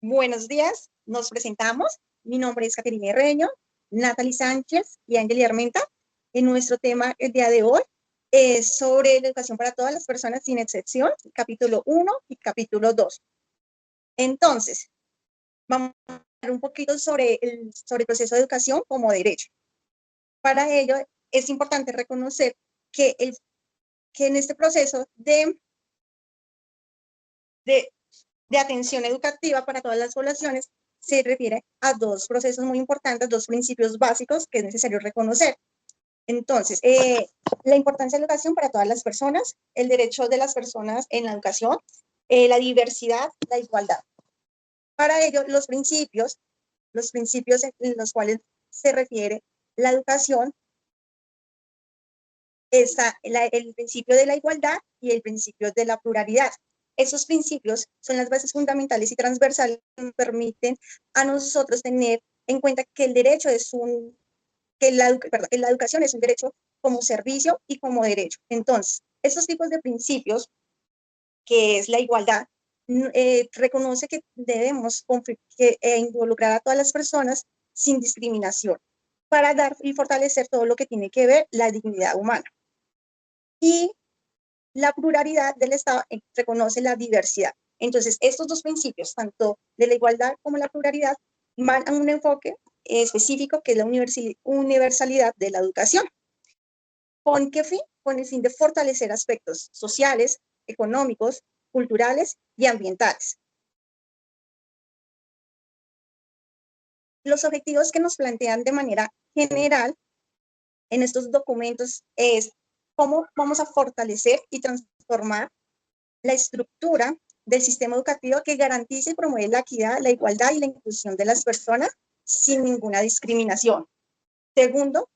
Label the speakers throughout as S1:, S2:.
S1: Buenos días, nos presentamos. Mi nombre es Caterina Reño, Natalie Sánchez y Ángel Armenta. Nuestro tema el día de hoy es sobre la educación para todas las personas sin excepción, capítulo 1 y capítulo 2. Entonces, vamos a hablar un poquito sobre el proceso de educación como derecho. Para ello, es importante reconocer que en este proceso de atención educativa para todas las poblaciones se refiere a dos procesos muy importantes, dos principios básicos que es necesario reconocer. Entonces, la importancia de la educación para todas las personas, el derecho de las personas en la educación, la diversidad, la igualdad. Para ello, los principios en los cuales se refiere la educación, está el principio de la igualdad y el principio de la pluralidad. Esos principios son las bases fundamentales y transversales que nos permiten a nosotros tener en cuenta que el derecho que la educación es un derecho como servicio y como derecho. Entonces, estos tipos de principios, que es la igualdad, reconoce que debemos involucrar a todas las personas sin discriminación para dar y fortalecer todo lo que tiene que ver la dignidad humana. Y la pluralidad del Estado reconoce la diversidad. Entonces, estos dos principios, tanto de la igualdad como la pluralidad, van a un enfoque específico que es la universalidad de la educación. ¿Con qué fin? Con el fin de fortalecer aspectos sociales, económicos, culturales y ambientales. Los objetivos que nos plantean de manera general en estos documentos es cómo vamos a fortalecer y transformar la estructura del sistema educativo que garantice y promueve la equidad, la igualdad y la inclusión de las personas sin ninguna discriminación. Segundo,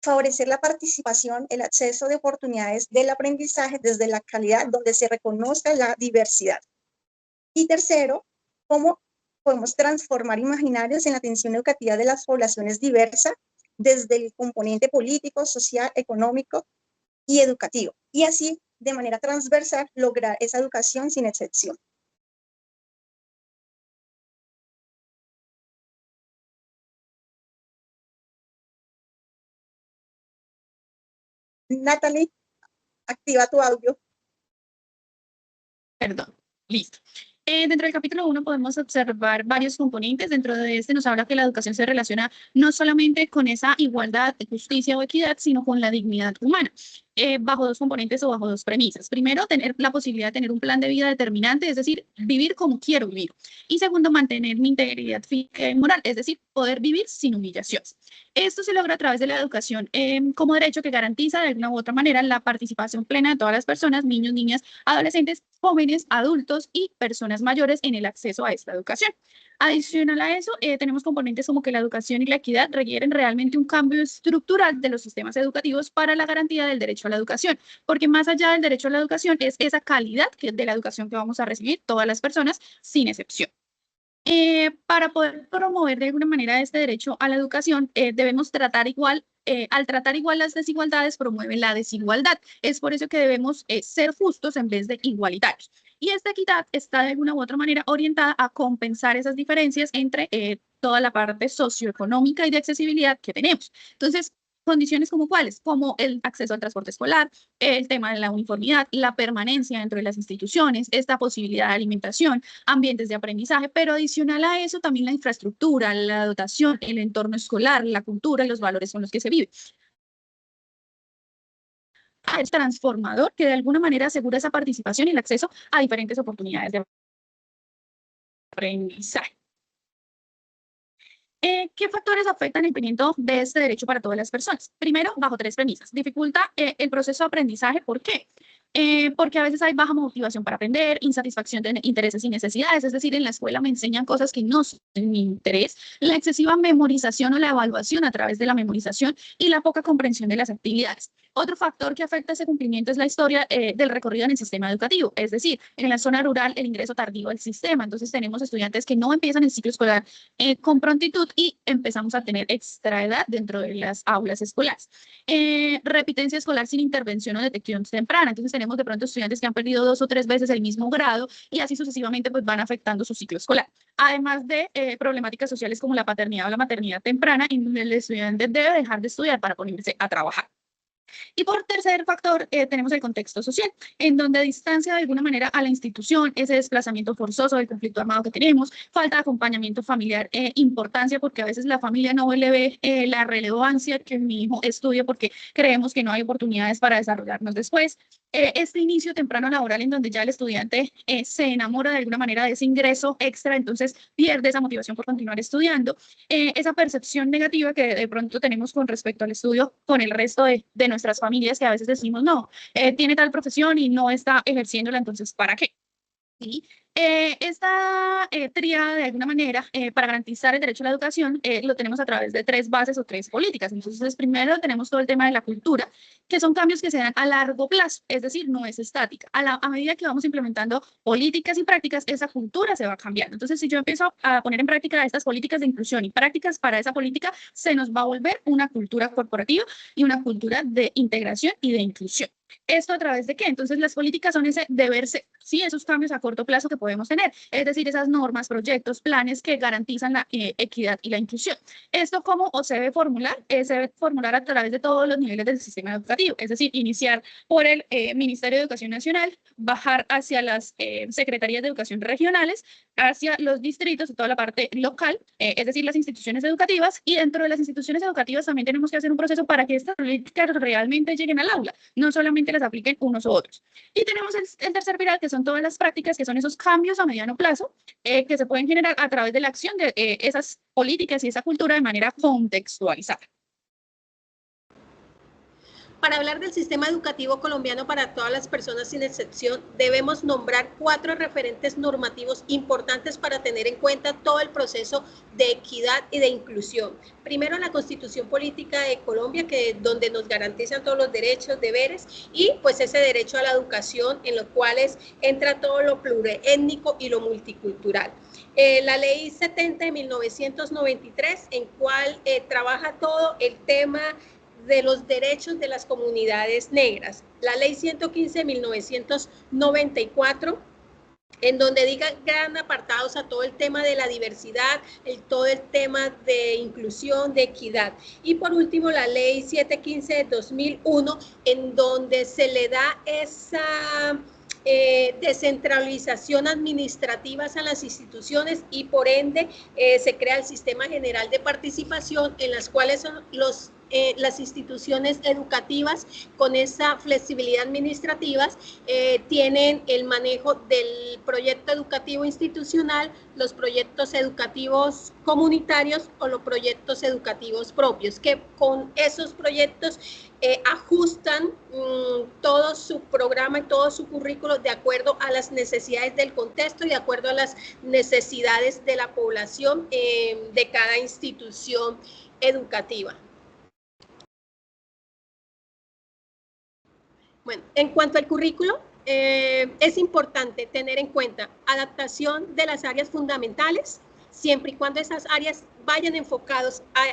S1: favorecer la participación, el acceso de oportunidades del aprendizaje desde la calidad donde se reconozca la diversidad. Y tercero, cómo podemos transformar imaginarios en la atención educativa de las poblaciones diversas desde el componente político, social, económico y educativo. Y así, de manera transversal, lograr esa educación sin excepción. Natalie, activa tu audio.
S2: Perdón, listo. Dentro del capítulo 1 podemos observar varios componentes. Dentro de este nos habla que la educación se relaciona no solamente con esa igualdad, justicia o equidad, sino con la dignidad humana, bajo dos componentes o bajo dos premisas. Primero, tener la posibilidad de tener un plan de vida determinante, es decir, vivir como quiero vivir. Y segundo, mantener mi integridad física y moral, es decir, poder vivir sin humillaciones. Esto se logra a través de la educación como derecho que garantiza de alguna u otra manera la participación plena de todas las personas, niños, niñas, adolescentes, jóvenes, adultos y personas mayores en el acceso a esta educación. Adicional a eso, tenemos componentes como que la educación y la equidad requieren realmente un cambio estructural de los sistemas educativos para la garantía del derecho a la educación, porque más allá del derecho a la educación es esa calidad de la educación que vamos a recibir todas las personas sin excepción. Para poder promover de alguna manera este derecho a la educación, debemos tratar igual, al tratar igual las desigualdades, promueve la desigualdad. Es por eso que debemos ser justos en vez de igualitarios. Y esta equidad está de alguna u otra manera orientada a compensar esas diferencias entre toda la parte socioeconómica y de accesibilidad que tenemos. Entonces, condiciones como cuáles, como el acceso al transporte escolar, el tema de la uniformidad, la permanencia dentro de las instituciones, esta posibilidad de alimentación, ambientes de aprendizaje, pero adicional a eso también la infraestructura, la dotación, el entorno escolar, la cultura y los valores con los que se vive. Es transformador que de alguna manera asegura esa participación y el acceso a diferentes oportunidades de aprendizaje. ¿Qué factores afectan el cumplimiento de este derecho para todas las personas? Primero, bajo tres premisas. Dificulta el proceso de aprendizaje. ¿Por qué? Porque a veces hay baja motivación para aprender, insatisfacción de intereses y necesidades, es decir, en la escuela me enseñan cosas que no son de mi interés, la excesiva memorización o la evaluación a través de la memorización y la poca comprensión de las actividades. Otro factor que afecta ese cumplimiento es la historia del recorrido en el sistema educativo, es decir, en la zona rural el ingreso tardío al sistema. Entonces tenemos estudiantes que no empiezan el ciclo escolar con prontitud y empezamos a tener extraedad dentro de las aulas escolares. Repitencia escolar sin intervención o detección temprana. Entonces tenemos de pronto estudiantes que han perdido 2 o 3 veces el mismo grado y así sucesivamente pues van afectando su ciclo escolar. Además de problemáticas sociales como la paternidad o la maternidad temprana, en donde el estudiante debe dejar de estudiar para ponerse a trabajar. Y por tercer factor, tenemos el contexto social, en donde distancia de alguna manera a la institución, ese desplazamiento forzoso del conflicto armado que tenemos, falta de acompañamiento familiar, importancia, porque a veces la familia no le ve la relevancia que mi hijo estudie porque creemos que no hay oportunidades para desarrollarnos después. Este inicio temprano laboral en donde ya el estudiante se enamora de alguna manera de ese ingreso extra, entonces pierde esa motivación por continuar estudiando. Esa percepción negativa que de pronto tenemos con respecto al estudio con el resto de nuestras familias, que a veces decimos, no, tiene tal profesión y no está ejerciéndola, entonces, ¿para qué? ¿Sí? Esta tríada, de alguna manera, para garantizar el derecho a la educación, lo tenemos a través de 3 bases o 3 políticas. Entonces, primero tenemos todo el tema de la cultura, que son cambios que se dan a largo plazo, es decir, no es estática. A medida que vamos implementando políticas y prácticas, esa cultura se va cambiando. Entonces, si yo empiezo a poner en práctica estas políticas de inclusión y prácticas para esa política, se nos va a volver una cultura corporativa y una cultura de integración y de inclusión. ¿Esto a través de qué? Entonces, las políticas son ese deberse, sí, esos cambios a corto plazo que podemos tener, es decir, esas normas, proyectos, planes que garantizan la equidad y la inclusión. ¿Esto cómo o se debe formular? Se debe formular a través de todos los niveles del sistema educativo, es decir, iniciar por el Ministerio de Educación Nacional, bajar hacia las secretarías de educación regionales, hacia los distritos, toda la parte local, es decir, las instituciones educativas, y dentro de las instituciones educativas también tenemos que hacer un proceso para que estas políticas realmente lleguen al aula, no solamente las apliquen unos u otros. Y tenemos el tercer pilar, que son todas las prácticas, que son esos cambios a mediano plazo, que se pueden generar a través de la acción de esas políticas y esa cultura de manera contextualizada.
S3: Para hablar del sistema educativo colombiano para todas las personas sin excepción, debemos nombrar 4 referentes normativos importantes para tener en cuenta todo el proceso de equidad y de inclusión. Primero, la Constitución Política de Colombia, donde nos garantizan todos los derechos, deberes, y pues ese derecho a la educación, en los cuales entra todo lo pluriétnico y lo multicultural. La Ley 70 de 1993, en cual trabaja todo el tema de los derechos de las comunidades negras. La Ley 115 de 1994, en donde digan gran apartados a todo el tema de la diversidad, todo el tema de inclusión, de equidad. Y por último, la Ley 715 de 2001, en donde se le da esa descentralización administrativa a las instituciones y por ende se crea el Sistema General de Participación, en las cuales son las instituciones educativas con esa flexibilidad administrativa tienen el manejo del proyecto educativo institucional, los proyectos educativos comunitarios o los proyectos educativos propios, que con esos proyectos ajustan todo su programa y todo su currículo de acuerdo a las necesidades del contexto y de acuerdo a las necesidades de la población de cada institución educativa. Bueno, en cuanto al currículo, es importante tener en cuenta adaptación de las áreas fundamentales, siempre y cuando esas áreas vayan enfocados a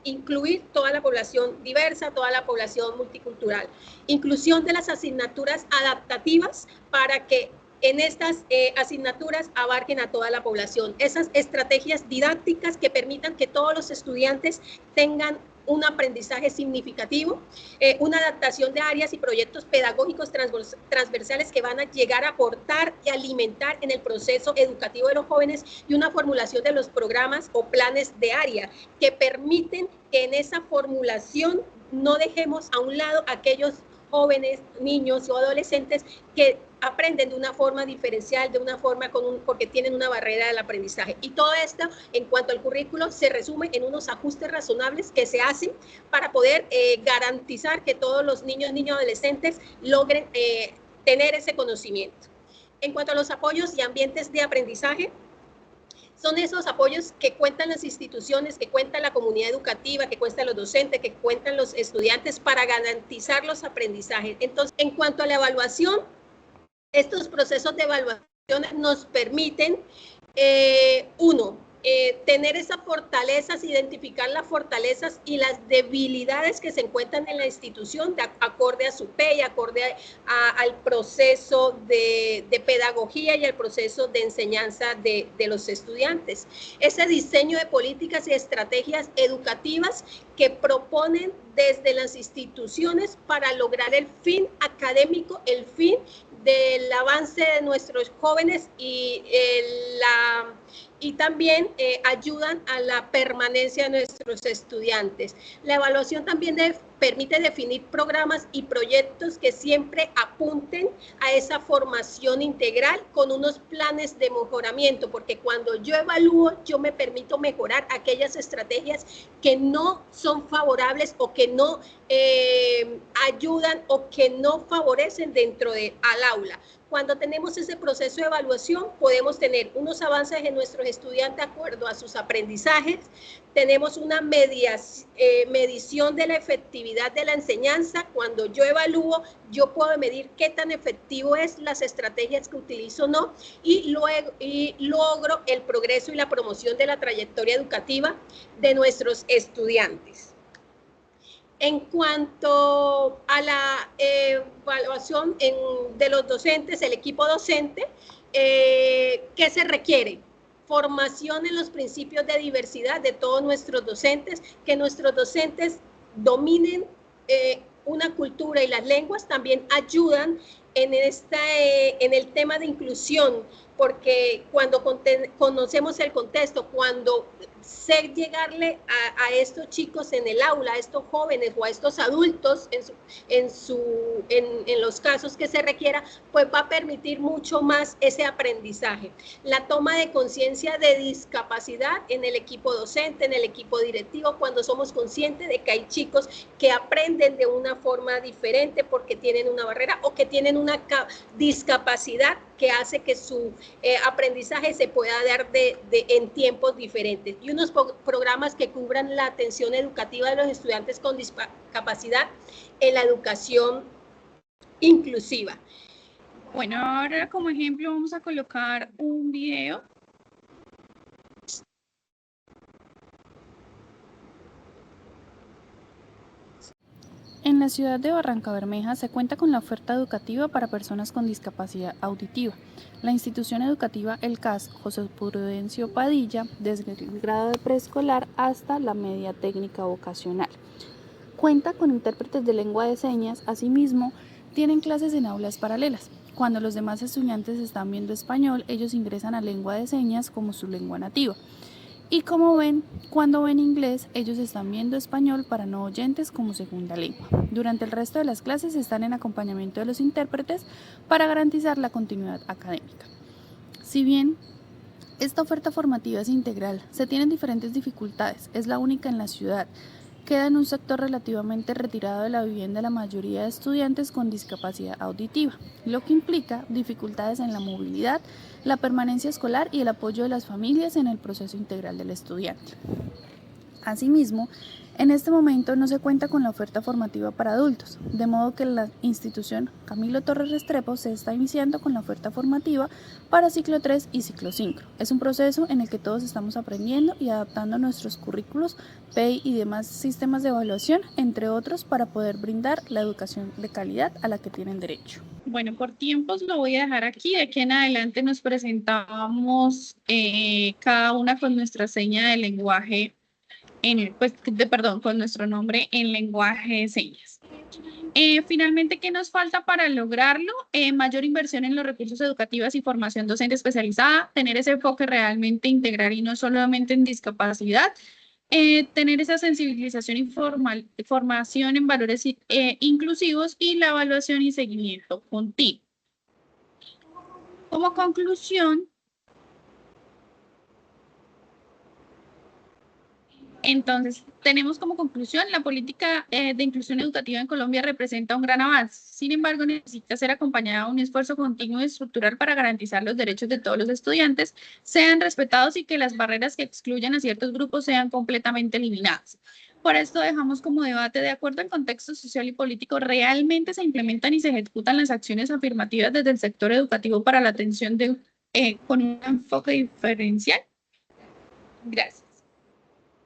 S3: incluir toda la población diversa, toda la población multicultural. Inclusión de las asignaturas adaptativas para que en estas asignaturas abarquen a toda la población. Esas estrategias didácticas que permitan que todos los estudiantes tengan un aprendizaje significativo, una adaptación de áreas y proyectos pedagógicos transversales que van a llegar a aportar y alimentar en el proceso educativo de los jóvenes y una formulación de los programas o planes de área que permiten que en esa formulación no dejemos a un lado aquellos jóvenes, niños o adolescentes que aprenden de una forma diferencial, de una forma porque tienen una barrera del aprendizaje. Y todo esto, en cuanto al currículo, se resume en unos ajustes razonables que se hacen para poder garantizar que todos los niños y adolescentes logren tener ese conocimiento. En cuanto a los apoyos y ambientes de aprendizaje, son esos apoyos que cuentan las instituciones, que cuenta la comunidad educativa, que cuentan los docentes, que cuentan los estudiantes para garantizar los aprendizajes. Entonces, en cuanto a la evaluación, estos procesos de evaluación nos permiten, tener esas fortalezas, identificar las fortalezas y las debilidades que se encuentran en la institución, acorde a su PEI, acorde al proceso de pedagogía y al proceso de enseñanza de los estudiantes. Ese diseño de políticas y estrategias educativas que proponen desde las instituciones para lograr el fin académico, el fin del avance de nuestros jóvenes y también ayudan a la permanencia de nuestros estudiantes. La evaluación también permite definir programas y proyectos que siempre apunten a esa formación integral con unos planes de mejoramiento, porque cuando yo evalúo, yo me permito mejorar aquellas estrategias que no son favorables o que no ayudan o que no favorecen dentro del aula. Cuando tenemos ese proceso de evaluación, podemos tener unos avances en nuestros estudiantes de acuerdo a sus aprendizajes, tenemos una medición de la efectividad de la enseñanza. Cuando yo evalúo, yo puedo medir qué tan efectivo es las estrategias que utilizo o no, y logro el progreso y la promoción de la trayectoria educativa de nuestros estudiantes. En cuanto a la evaluación de los docentes, el equipo docente, ¿qué se requiere? Formación en los principios de diversidad de todos nuestros docentes, que nuestros docentes dominen una cultura, y las lenguas también ayudan en el tema de inclusión, porque cuando conocemos el contexto, cuando sé llegarle a estos chicos en el aula, a estos jóvenes o a estos adultos en los casos que se requiera, pues va a permitir mucho más ese aprendizaje. La toma de conciencia de discapacidad en el equipo docente, en el equipo directivo, cuando somos conscientes de que hay chicos que aprenden de una forma diferente porque tienen una barrera o que tienen una discapacidad que hace que su aprendizaje se pueda dar en tiempos diferentes, y unos programas que cubran la atención educativa de los estudiantes con discapacidad en la educación inclusiva.
S2: Bueno, ahora como ejemplo vamos a colocar un video.
S4: En la ciudad de Barrancabermeja se cuenta con la oferta educativa para personas con discapacidad auditiva. La institución educativa El CAS José Prudencio Padilla, desde el grado de preescolar hasta la media técnica vocacional. Cuenta con intérpretes de lengua de señas, asimismo, tienen clases en aulas paralelas. Cuando los demás estudiantes están viendo español, ellos ingresan a lengua de señas como su lengua nativa. Y como ven, cuando ven inglés, ellos están viendo español para no oyentes como segunda lengua. Durante el resto de las clases están en acompañamiento de los intérpretes para garantizar la continuidad académica. Si bien esta oferta formativa es integral, se tienen diferentes dificultades, es la única en la ciudad. Queda en un sector relativamente retirado de la vivienda la mayoría de estudiantes con discapacidad auditiva, lo que implica dificultades en la movilidad, la permanencia escolar y el apoyo de las familias en el proceso integral del estudiante. Asimismo, en este momento no se cuenta con la oferta formativa para adultos, de modo que la institución Camilo Torres Restrepo se está iniciando con la oferta formativa para ciclo 3 y ciclo 5. Es un proceso en el que todos estamos aprendiendo y adaptando nuestros currículos, PEI y demás sistemas de evaluación, entre otros, para poder brindar la educación de calidad a la que tienen derecho.
S2: Bueno, por tiempos lo voy a dejar aquí. De aquí en adelante nos presentamos cada una con nuestra seña de lenguaje, con nuestro nombre en lenguaje de señas. Finalmente, ¿qué nos falta para lograrlo? Mayor inversión en los recursos educativos y formación docente especializada, tener ese enfoque realmente integral y no solamente en discapacidad, tener esa sensibilización y formación en valores inclusivos y la evaluación y seguimiento continuo. Como conclusión, Entonces, tenemos como conclusión, la política de inclusión educativa en Colombia representa un gran avance. Sin embargo, necesita ser acompañada de un esfuerzo continuo y estructural para garantizar los derechos de todos los estudiantes sean respetados y que las barreras que excluyen a ciertos grupos sean completamente eliminadas. Por esto dejamos como debate, de acuerdo al contexto social y político, ¿realmente se implementan y se ejecutan las acciones afirmativas desde el sector educativo para la atención con un enfoque diferencial? Gracias.